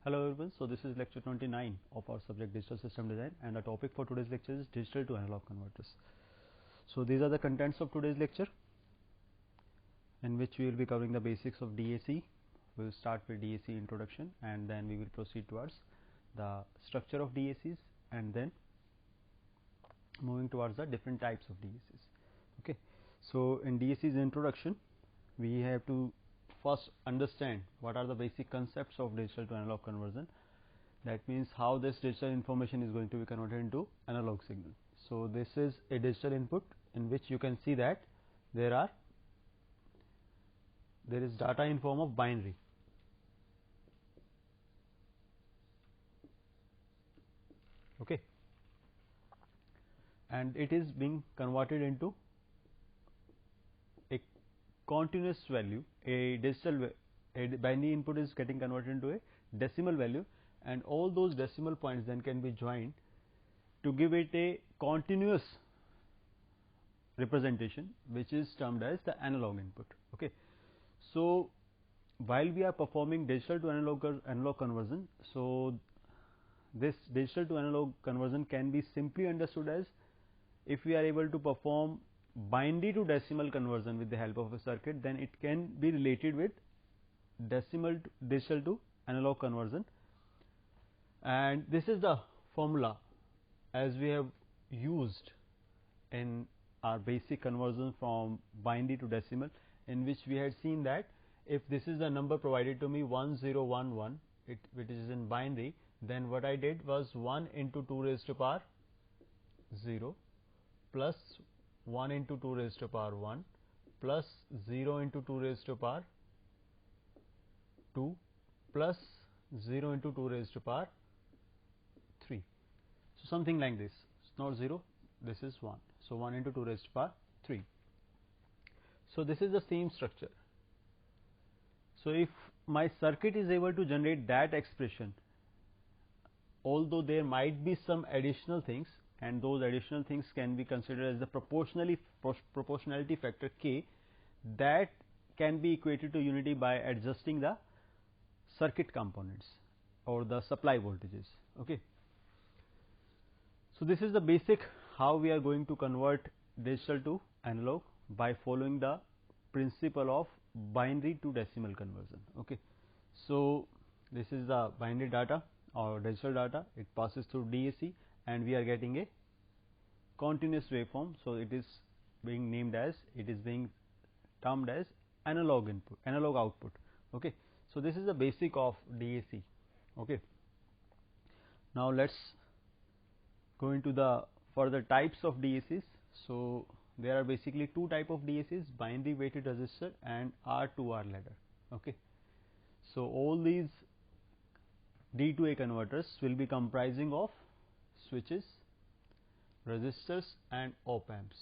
Hello everyone, so this is lecture 29 of our subject digital system design, and the topic for today's lecture is digital to analog converters. So these are the contents of today's lecture, in which we will be covering the basics of DAC. We will start with DAC introduction and then we will proceed towards the structure of DACs and then moving towards the different types of DACs. Okay. So in DAC's introduction, we have to first understand what are the basic concepts of digital to analog conversion. That means how this digital information is going to be converted into analog signal. So this is a digital input in which you can see that there is data in form of binary. Okay. And it is being converted into a continuous value. A binary input is getting converted into a decimal value, and all those decimal points then can be joined to give it a continuous representation, which is termed as the analog input. Okay. So while we are performing digital to analog conversion, so this digital to analog conversion can be simply understood as, if we are able to perform binary to decimal conversion with the help of a circuit, then it can be related with digital to analog conversion. And this is the formula as we have used in our basic conversion from binary to decimal, in which we had seen that if this is the number provided to me 1011, which is in binary, then what I did was 1 into 2 raised to power 0 plus 1 into 2 raised to power 1 plus 0 into 2 raised to power 2 plus 0 into 2 raised to power 3. So something like this. It's not 0, this is 1. So 1 into 2 raised to power 3. So this is the same structure. So if my circuit is able to generate that expression, although there might be some additional things, and those additional things can be considered as the proportionality factor k, that can be equated to unity by adjusting the circuit components or the supply voltages. Okay. So this is the basic how we are going to convert digital to analog by following the principle of binary to decimal conversion. Okay. So this is the binary data or digital data, it passes through DAC and we are getting a continuous waveform. So it is being named as, it is being termed as analog input, analog output. Okay. So this is the basic of DAC. Okay. Now let's go into the further types of DACs. So there are basically two type of DACs, binary weighted resistor and R2R ladder. Okay. So all these D to A converters will be comprising of switches, resistors and op amps.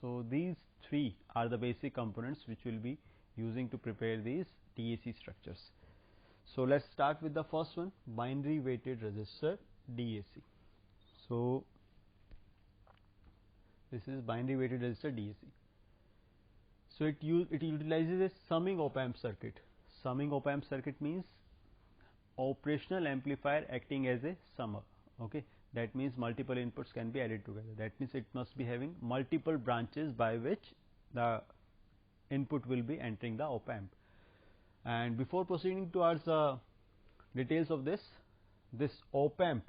So these three are the basic components which we will be using to prepare these DAC structures. So let's start with the first one, binary weighted resistor DAC. So this is binary weighted resistor DAC. So it utilizes a summing op amp circuit. Summing op amp circuit means operational amplifier acting as a summer. Okay. That means multiple inputs can be added together. That means it must be having multiple branches by which the input will be entering the op amp. And before proceeding towards the details of this op amp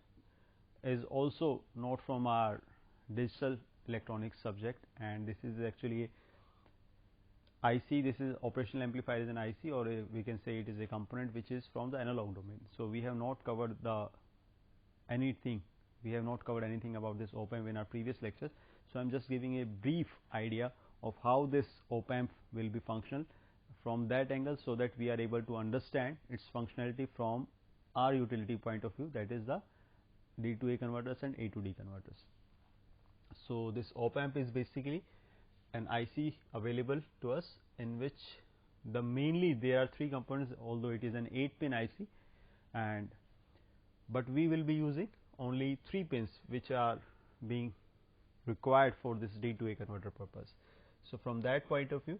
is also not from our digital electronics subject, and this is actually IC. This is operational amplifier is an IC, or we can say it is a component which is from the analog domain. So we have not covered anything about this op amp in our previous lectures. So I am just giving a brief idea of how this op amp will be functional from that angle, so that we are able to understand its functionality from our utility point of view, that is the D to A converters and A to D converters. So this op amp is basically an IC available to us, in which mainly there are three components, although it is an 8-pin IC, but we will be using only 3 pins which are being required for this D to A converter purpose. So from that point of view,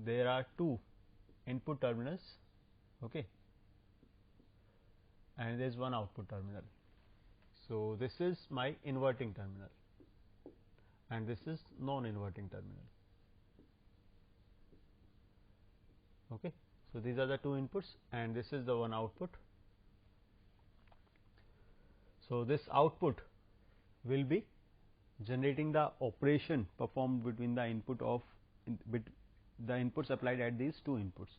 there are two input terminals. Okay. and there is one output terminal. So this is my inverting terminal and this is non-inverting terminal. Okay. So these are the two inputs and this is the one output. So this output will be generating the operation performed between the the inputs applied at these two inputs.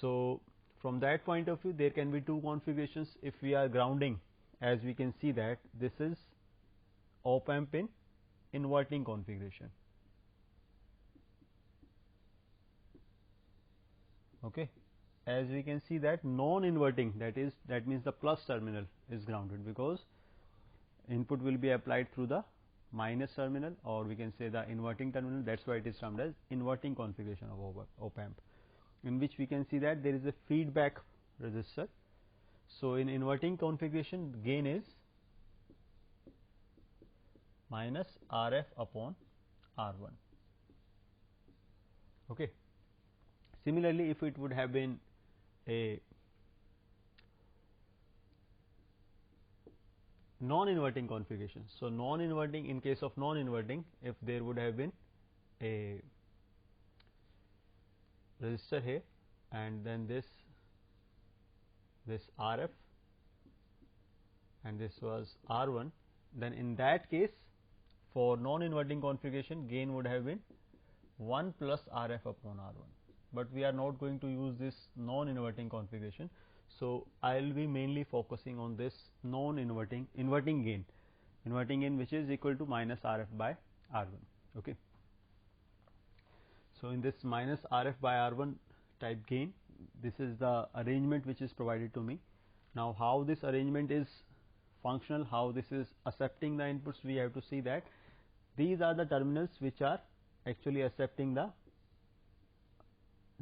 So from that point of view, there can be two configurations. If we are grounding, as we can see that this is op amp in inverting configuration. Okay. As we can see that non-inverting, that means the plus terminal is grounded, because input will be applied through the minus terminal, or we can say the inverting terminal. That is why it is termed as inverting configuration of op amp, in which we can see that there is a feedback resistor. So in inverting configuration, gain is minus Rf upon R1. Okay. Similarly, if it would have been a non-inverting configuration, so non-inverting, in case of non-inverting, if there would have been a resistor here and then this Rf and this was R1, then in that case for non-inverting configuration, gain would have been 1 plus Rf upon R1. But we are not going to use this non-inverting configuration. So I will be mainly focusing on this non-inverting gain, which is equal to minus Rf by R1. Okay. So in this minus Rf by R1 type gain, this is the arrangement which is provided to me. Now how this arrangement is functional, how this is accepting the inputs, we have to see that these are the terminals which are actually accepting the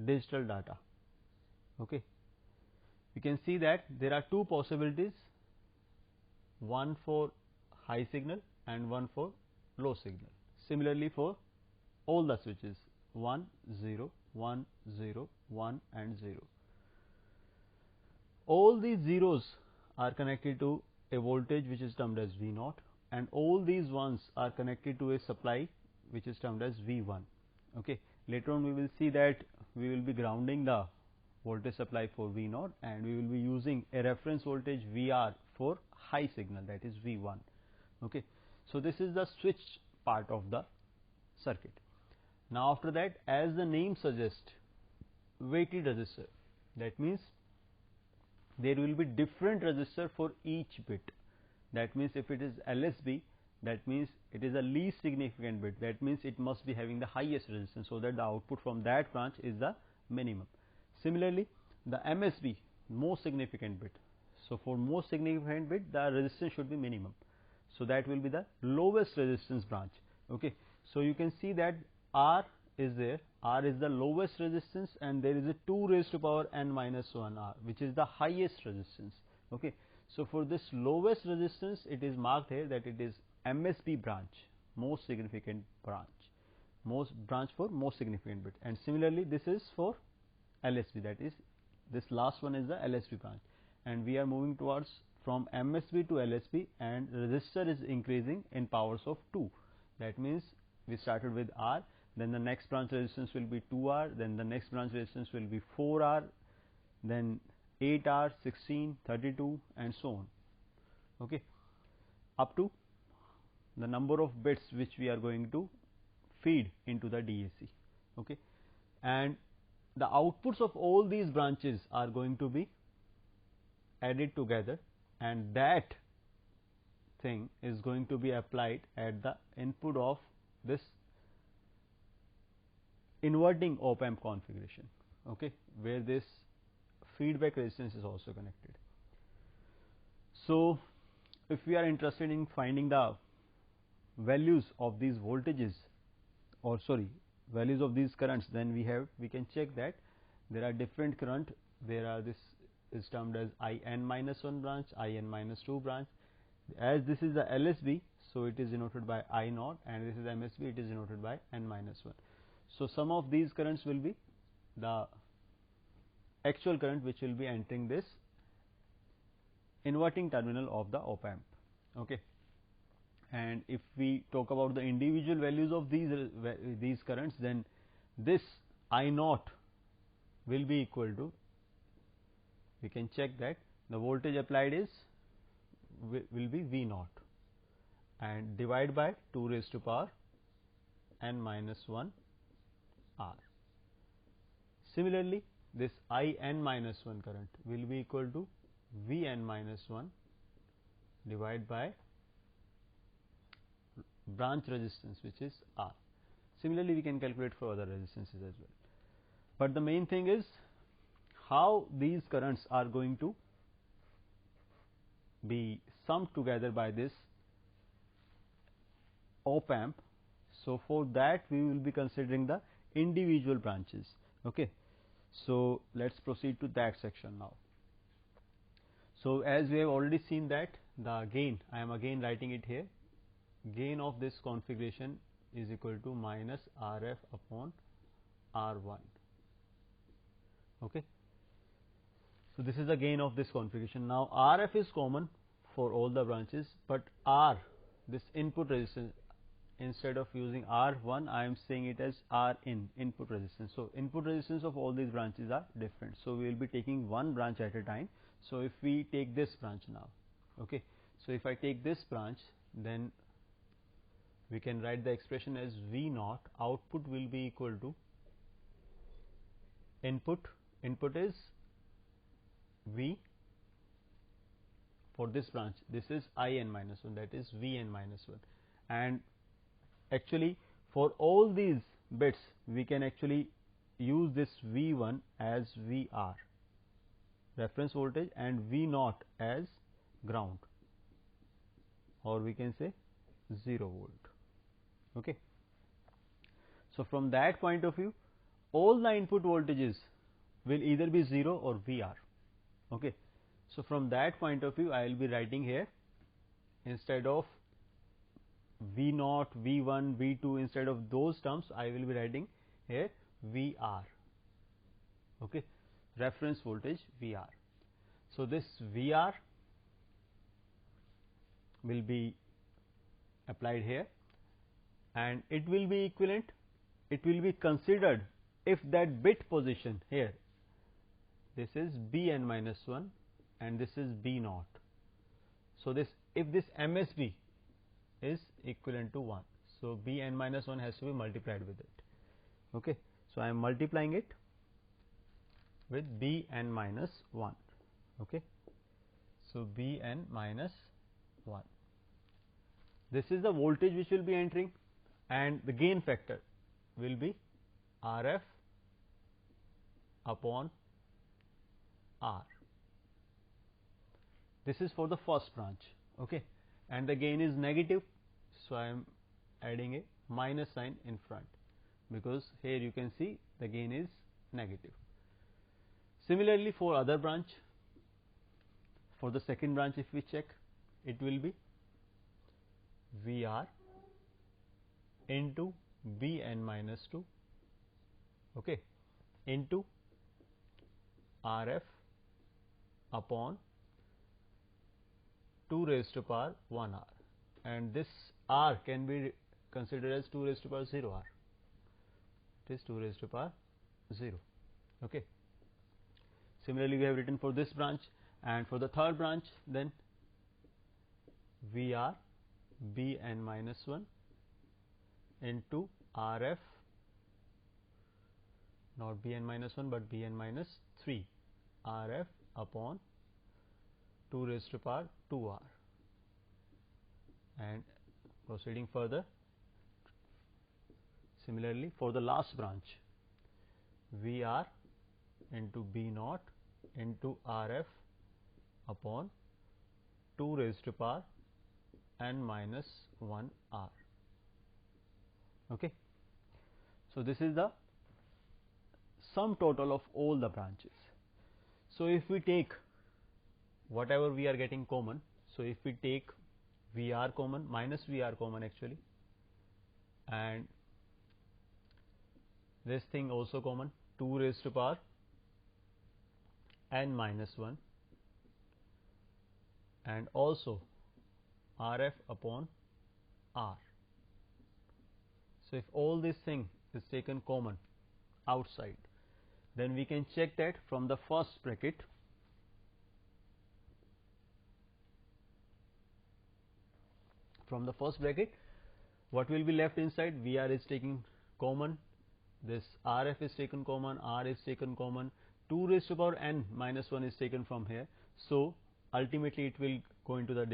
digital data. Okay. We can see that there are two possibilities, one for high signal and one for low signal. Similarly for all the switches 1, 0, 1, 0, 1 and 0. All these zeros are connected to a voltage which is termed as V0, and all these ones are connected to a supply which is termed as V1. Okay. Later on we will see that we will be grounding the voltage supply for V0 and we will be using a reference voltage VR for high signal, that is V1. Okay. So this is the switch part of the circuit. Now after that, as the name suggests, weighted resistor, that means there will be different resistor for each bit. That means if it is LSB, that means it is a least significant bit, that means it must be having the highest resistance, so that the output from that branch is the minimum. Similarly, the MSB, most significant bit, so for most significant bit the resistance should be minimum, so that will be the lowest resistance branch. Okay. So you can see that R is there, R is the lowest resistance, and there is a 2 raised to power n minus 1 R, which is the highest resistance. Okay. So for this lowest resistance, it is marked here that it is MSB branch, most significant branch, branch for most significant bit, and similarly this is for LSB, that is this last one is the LSB branch, and we are moving towards from MSB to LSB, and resistor is increasing in powers of 2. That means we started with R, then the next branch resistance will be 2R, then the next branch resistance will be 4R, then 8R, 16, 32 and so on. Okay. Up to the number of bits which we are going to feed into the DAC. Okay. And the outputs of all these branches are going to be added together, and that thing is going to be applied at the input of this inverting op amp configuration. Okay. Where this feedback resistance is also connected. So if we are interested in finding the values of these voltages, or sorry, values of these currents, then we can check that there are different current. There are, this is termed as IN minus 1 branch, IN minus 2 branch. As this is the LSB, so it is denoted by I0, and this is MSB, it is denoted by N minus 1. So some of these currents will be the actual current which will be entering this inverting terminal of the op amp. Okay. And if we talk about the individual values of these currents, then this I naught will be equal to, we can check that the voltage applied is will be V naught, and divide by 2 raised to power n minus 1 R. Similarly, this I n minus 1 current will be equal to V n minus 1 divided by branch resistance, which is R. Similarly, we can calculate for other resistances as well. But the main thing is how these currents are going to be summed together by this op amp. So, for that we will be considering the individual branches. Okay. So, let us proceed to that section now. So, as we have already seen that the gain, I am again writing it here, gain of this configuration is equal to minus Rf upon R1. Okay. So, this is the gain of this configuration. Now, Rf is common for all the branches, but R, this input resistance, instead of using R1, I am saying it as R in, input resistance. So, input resistance of all these branches are different. So, we will be taking one branch at a time. So, if we take this branch now, okay. So, if I take this branch, then we can write the expression as V naught, output will be equal to input is V for this branch, this is I n minus 1, that is V n minus 1, and actually for all these bits we can actually use this V1 as VR, reference voltage, and V naught as ground, or we can say 0 volt. Okay. So, from that point of view, all the input voltages will either be 0 or VR. Okay. So, from that point of view, I will be writing here, instead of V naught, V1, V2, instead of those terms, I will be writing here VR. Okay. Reference voltage VR. So, this VR will be applied here, and it will be equivalent, it will be considered if that bit position here, this is Bn minus 1 and this is B naught. So, this if this MSB is equivalent to 1, so Bn minus 1 has to be multiplied with it. Okay. So, I am multiplying it with Bn minus 1. Okay. So, Bn minus 1. This is the voltage which will be entering, and the gain factor will be Rf upon R. This is for the first branch. Okay. And the gain is negative. So, I am adding a minus sign in front, because here you can see the gain is negative. Similarly, for other branch, for the second branch, if we check, it will be VR into Bn minus 2, okay, into Rf upon 2 raised to power 1 R, and this R can be considered as 2 raised to power 0 R. It is 2 raised to power 0. Okay. Similarly, we have written for this branch, and for the third branch, then VR Bn minus 1 into Rf, not Bn minus 1 but Bn minus 3 Rf upon 2 raised to power 2 R, and proceeding further. Similarly, for the last branch, VR into B naught into Rf upon 2 raised to power n minus 1 R. Okay. So, this is the sum total of all the branches. So, if we take whatever we are getting common, so if we take VR common, minus VR common actually, and this thing also common, 2 raised to power n minus 1 and also Rf upon R. So if all this thing is taken common outside, then we can check that from the first bracket. From the first bracket, what will be left inside? Vr is taken common, this Rf is taken common, R is taken common, 2 raised to power n minus 1 is taken from here. So ultimately it will go into the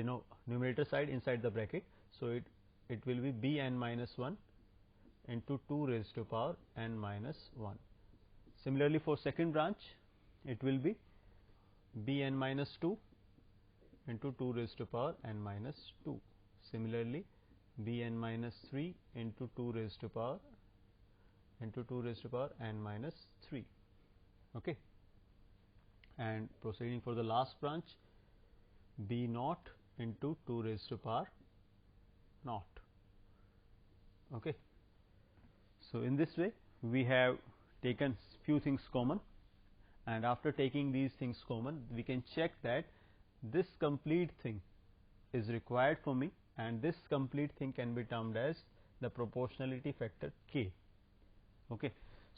numerator side inside the bracket. So it will be Bn minus 1 into 2 raised to power n minus 1. Similarly, for second branch, it will be Bn minus 2 into 2 raised to power n minus 2. Similarly, Bn minus 3 into 2 raised to power n minus 3. Okay. And proceeding for the last branch, B naught into 2 raised to power naught. Okay. So in this way, we have taken few things common, and after taking these things common, we can check that this complete thing is required for me, and this complete thing can be termed as the proportionality factor K. Okay.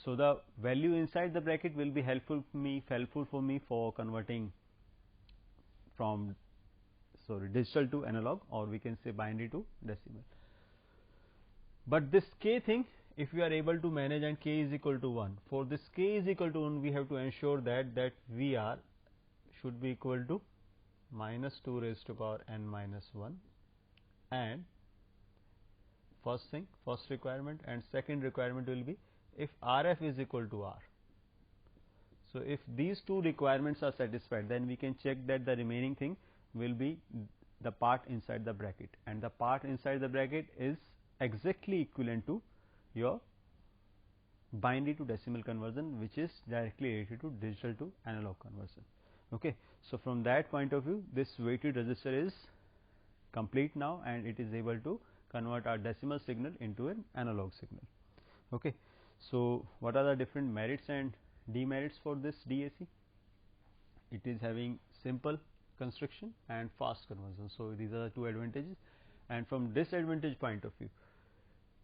So the value inside the bracket will be helpful for me for converting from digital to analog, or we can say binary to decimal. But this K thing, if we are able to manage and K is equal to 1, for this K is equal to 1, we have to ensure that Vr should be equal to minus 2 raised to power n minus 1, and first requirement, and second requirement will be if Rf is equal to R. So if these two requirements are satisfied, then we can check that the remaining thing will be the part inside the bracket, and the part inside the bracket is exactly equivalent to your binary to decimal conversion, which is directly related to digital to analog conversion. Okay. So from that point of view, this weighted resistor is complete now, and it is able to convert our decimal signal into an analog signal. Okay. So what are the different merits and demerits for this DAC? It is having simple construction and fast conversion. So these are the two advantages, and from disadvantage point of view,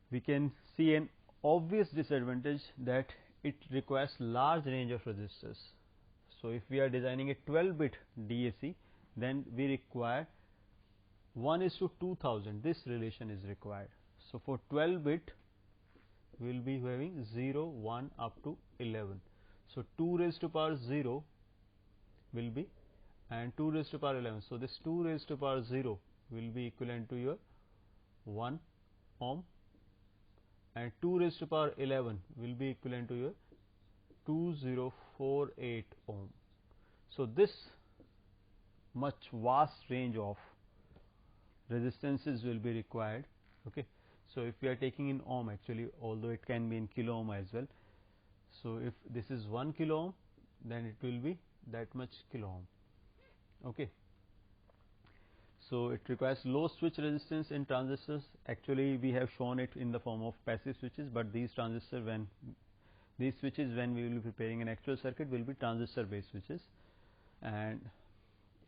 we can see an obvious disadvantage that it requires large range of resistors. So if we are designing a 12-bit DAC, then we require 1:2000. This relation is required. So for 12-bit, we will be having 0, 1 up to 11. So 2 raised to power 0 will be, and 2 raised to power 11. So this 2 raised to power 0 will be equivalent to your 1 ohm, and 2 raised to power 11 will be equivalent to your 2048 ohm. So this much vast range of resistances will be required. Okay. So if we are taking in ohm, actually, although it can be in kilo ohm as well. So if this is 1 kilo ohm, then it will be that much kilo ohm. Okay. So it requires low switch resistance in transistors. Actually, we have shown it in the form of passive switches, but these switches, when we will be preparing an actual circuit, will be transistor based switches, and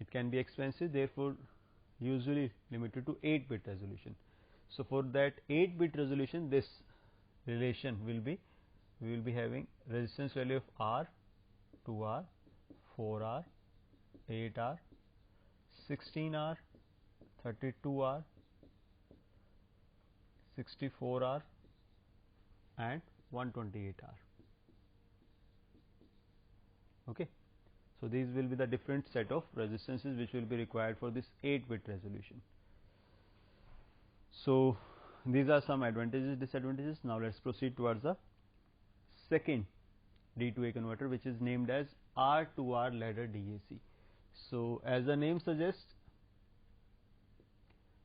it can be expensive, therefore usually limited to 8-bit resolution. So for that 8-bit resolution, this relation will be, we will be having resistance value of R, 2R, 4R, 8R, 16R, 32R, 64R, and 128R. Okay. So these will be the different set of resistances which will be required for this 8-bit resolution. So these are some advantages, disadvantages. Now let's proceed towards the second D2A converter, which is named as R2R ladder DAC. So as the name suggests,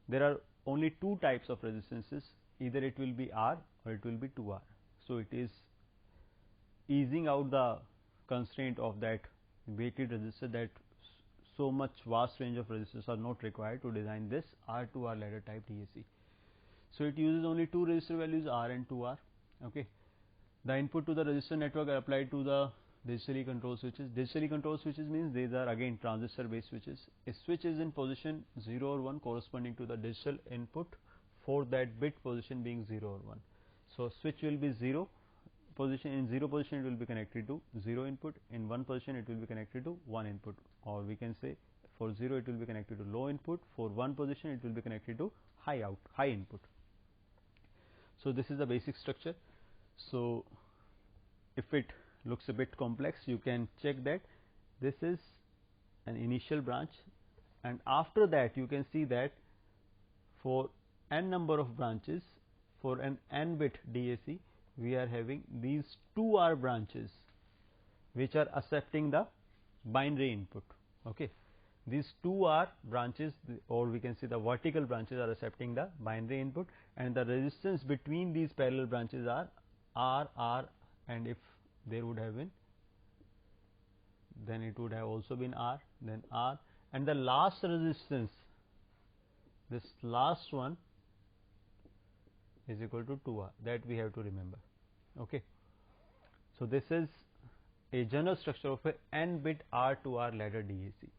there are only two types of resistances, either it will be R or it will be 2R. So it is easing out the constraint of that weighted resistor, that so much vast range of resistors are not required to design this R2R ladder type DAC. So it uses only two resistor values, R and 2R. Okay. The input to the resistor network are applied to the digitally controlled switches. Digitally controlled switches means these are again transistor based switches. A switch is in position 0 or 1 corresponding to the digital input for that bit position being 0 or 1. So switch will be 0 position, in 0 position it will be connected to 0 input, in 1 position it will be connected to 1 input, or we can say for 0 it will be connected to low input, for 1 position it will be connected to high input. So this is the basic structure. So if it looks a bit complex, you can check that this is an initial branch, and after that you can see that for n number of branches, for an n bit DAC, we are having these 2R branches which are accepting the binary input. Okay, these 2R branches, or we can say the vertical branches, are accepting the binary input, and the resistance between these parallel branches are R, and if there would have been, then it would have also been R, then R, and the last resistance, this last one, is equal to 2R. That we have to remember. Okay, so this is a general structure of a n bit R to R ladder DAC.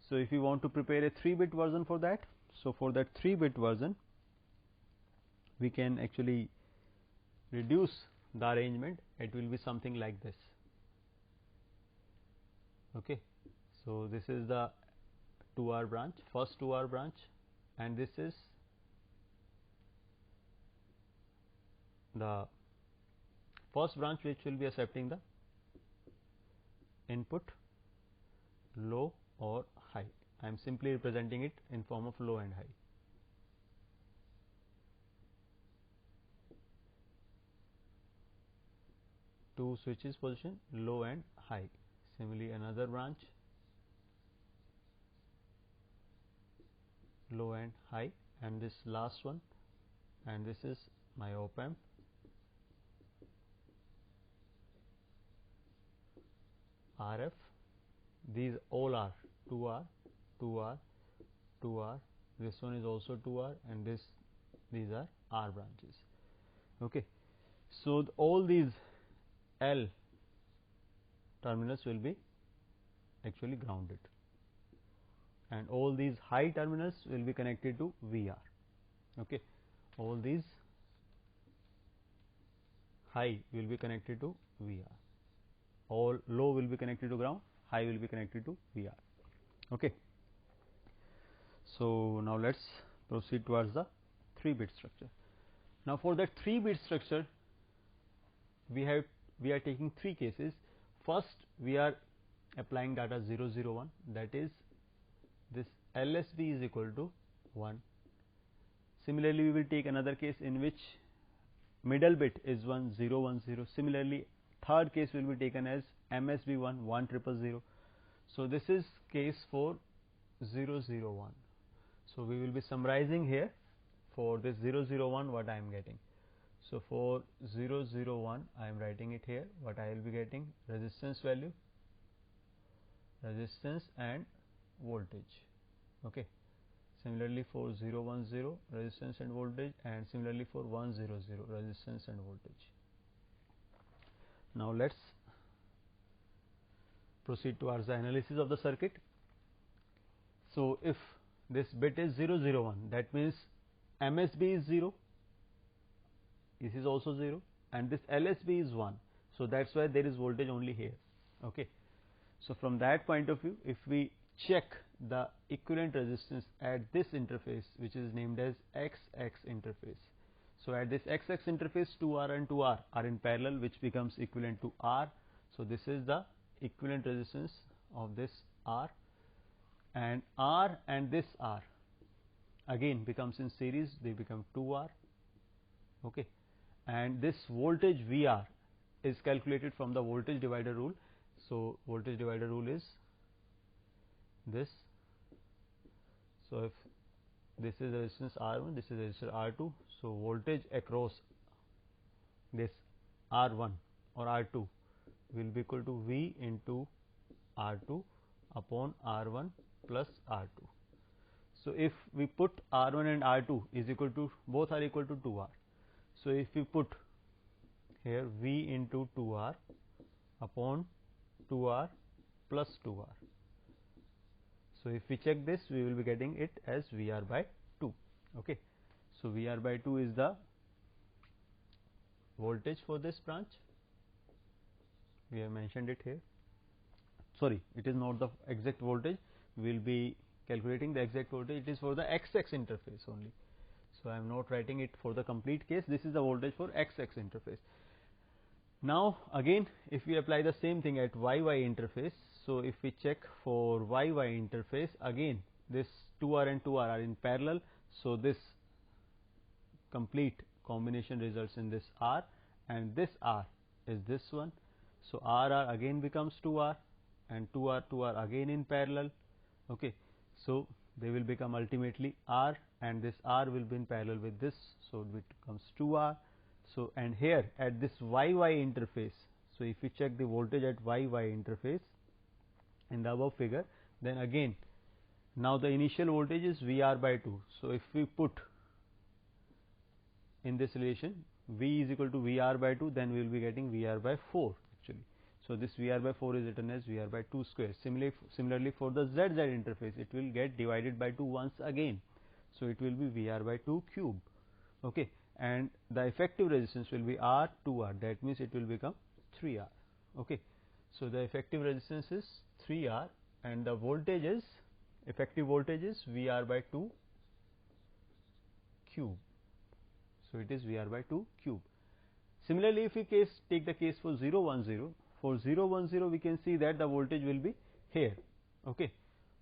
So if you want to prepare a 3-bit version for that, so for that 3-bit version, we can actually reduce the arrangement. It will be something like this. Okay, so this is the 2R branch, first 2R branch, and this is the first branch which will be accepting the input low or high. I am simply representing it in form of low and high. Two switches position low and high. Similarly, another branch low and high, and this last one, and this is my op amp. RF, these all are 2R, 2R, 2R, this one is also 2R, and these are R branches. Okay, so all these L terminals will be actually grounded, and all these high terminals will be connected to VR. Okay, all these high will be connected to VR, all low will be connected to ground, high will be connected to VR. Okay, so now let's proceed towards the 3-bit structure. Now for that 3-bit structure, we are taking 3 cases. First, we are applying data 0 0 1, that is this LSB is equal to 1. Similarly, we will take another case in which middle bit is 1 0 1 0. Similarly, third case will be taken as MSB 1 1 0 0. So this is case for 0 0 1. So we will be summarizing here for this 0 0 1 what I am getting. So for 0 0 1 I am writing it here, what I will be getting: resistance value, resistance and voltage. Okay, similarly for 0 1 0 resistance and voltage, and similarly for 1 0 0 resistance and voltage. Now let's proceed towards the analysis of the circuit. So if this bit is 0 0 1, that means MSB is 0, this is also 0, and this LSB is 1. So that's why there is voltage only here. Okay, so from that point of view, if we check the equivalent resistance at this interface, which is named as XX interface. So at this XX interface, 2R and 2R are in parallel, which becomes equivalent to R. So this is the equivalent resistance of this R, and R and this R again becomes in series, they become 2R. Okay, and this voltage VR is calculated from the voltage divider rule. So voltage divider rule is this. So if this is resistance R1, this is resistance R2, so voltage across this R1 or R2 will be equal to V into R2 upon R1 plus R2. So if we put R1 and R2 is equal to, both are equal to 2R. So if we put here V into 2R upon 2R plus 2R. So if we check this, we will be getting it as VR by 2. Okay. So VR by 2 is the voltage for this branch. We have mentioned it here. Sorry, it is not the exact voltage. We will be calculating the exact voltage. It is for the XX interface only. So I am not writing it for the complete case. This is the voltage for XX interface. Now again, if we apply the same thing at YY interface, so if we check for YY interface, again this 2R and 2R are in parallel, so this complete combination results in this R, and this R is this one. So RR again becomes 2R, and 2R again in parallel. Okay, so they will become ultimately R, and this R will be in parallel with this, so it becomes 2R. So and here at this YY interface, so if we check the voltage at YY interface in the above figure, then again now the initial voltage is VR by 2. So if we put in this relation V is equal to VR by 2, then we will be getting VR by 4 actually. So this VR by 4 is written as VR by 2 square. Similarly for the ZZ interface, it will get divided by 2 once again. So it will be VR by 2 cube. Okay, and the effective resistance will be R 2R. That means it will become 3R. Okay, so the effective resistance is 3R, and the voltage is effective voltage is VR by 2 cube. So it is VR by 2 cube. Similarly, if we take the case for 0 1 0, for 0 1 0 we can see that the voltage will be here. Okay,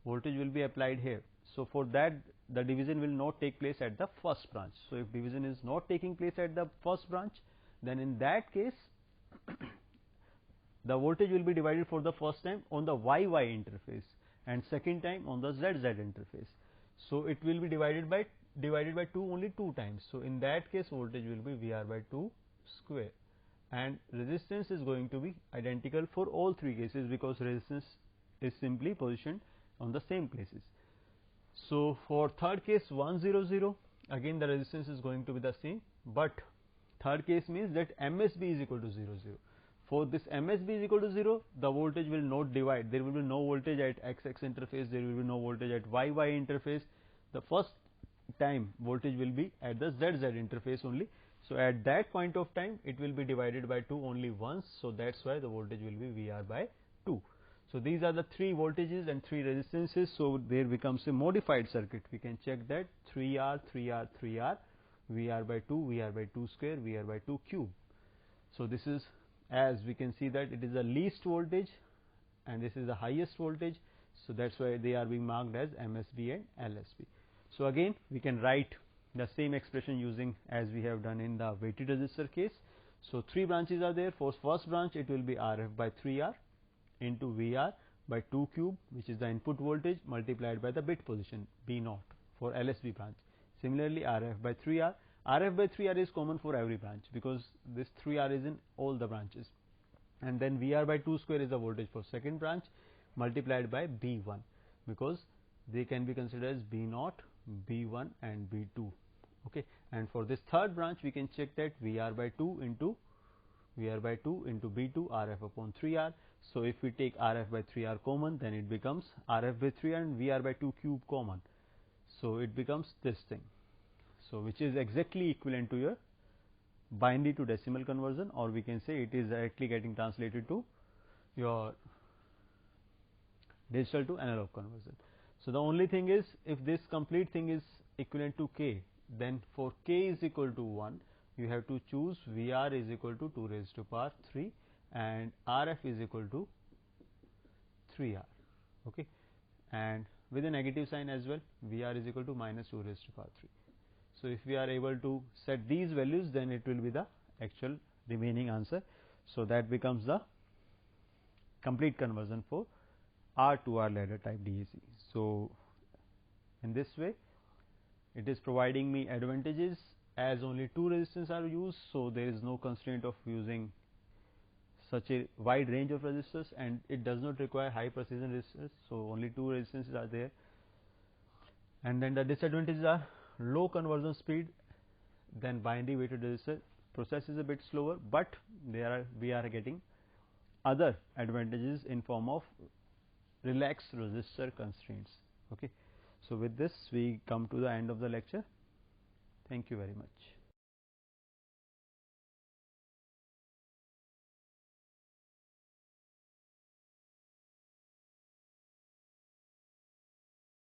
voltage will be applied here. So for that the division will not take place at the first branch. So if division is not taking place at the first branch, then in that case the voltage will be divided for the first time on the YY interface and second time on the ZZ interface. So it will be divided by 2 only 2 times. So in that case voltage will be VR by 2 square, and resistance is going to be identical for all 3 cases, because resistance is simply positioned on the same places. So for third case 1 0 0, again the resistance is going to be the same, but third case means that MSB is equal to 0 0. For this MSB is equal to 0, the voltage will not divide. There will be no voltage at XX interface, there will be no voltage at YY interface. The first time voltage will be at the ZZ interface only. So at that point of time it will be divided by 2 only once. So that's why the voltage will be VR by 2. So these are the 3 voltages and 3 resistances. So there becomes a modified circuit. We can check that 3R, 3R, 3R, VR by 2, VR by 2 square, VR by 2 cube. So this is, as we can see, that it is the least voltage and this is the highest voltage. So that's why they are being marked as MSB and LSB. So again we can write the same expression using as we have done in the weighted resistor case. So 3 branches are there. For first branch it will be RF by 3R into VR by 2 cube, which is the input voltage, multiplied by the bit position B0 for LSB branch. Similarly RF by 3R. RF by 3R is common for every branch, because this 3R is in all the branches, and then VR by 2 square is the voltage for second branch, multiplied by B1, because they can be considered as B0, B1 and B2. Okay, and for this third branch we can check that VR by 2 into B2 RF upon 3R. So if we take RF by 3R common, then it becomes RF by 3R and VR by 2 cube common. So it becomes this thing. So which is exactly equivalent to your binary to decimal conversion, or we can say it is directly getting translated to your digital to analog conversion. So the only thing is, if this complete thing is equivalent to K, then for K is equal to 1, you have to choose VR is equal to 2 raised to power 3 and RF is equal to 3R. Okay, and with a negative sign as well, VR is equal to minus 2 raised to power 3. So if we are able to set these values, then it will be the actual remaining answer. So that becomes the complete conversion for R to R ladder type DAC. So in this way it is providing me advantages, as only 2 resistors are used, so there is no constraint of using such a wide range of resistors, and it does not require high precision resistors, so only 2 resistances are there. And then the disadvantages are low conversion speed, then binary weighted resistor process is a bit slower, but we are getting other advantages in form of relaxed resistor constraints. Okay. So, with this we come to the end of the lecture. Thank you very much.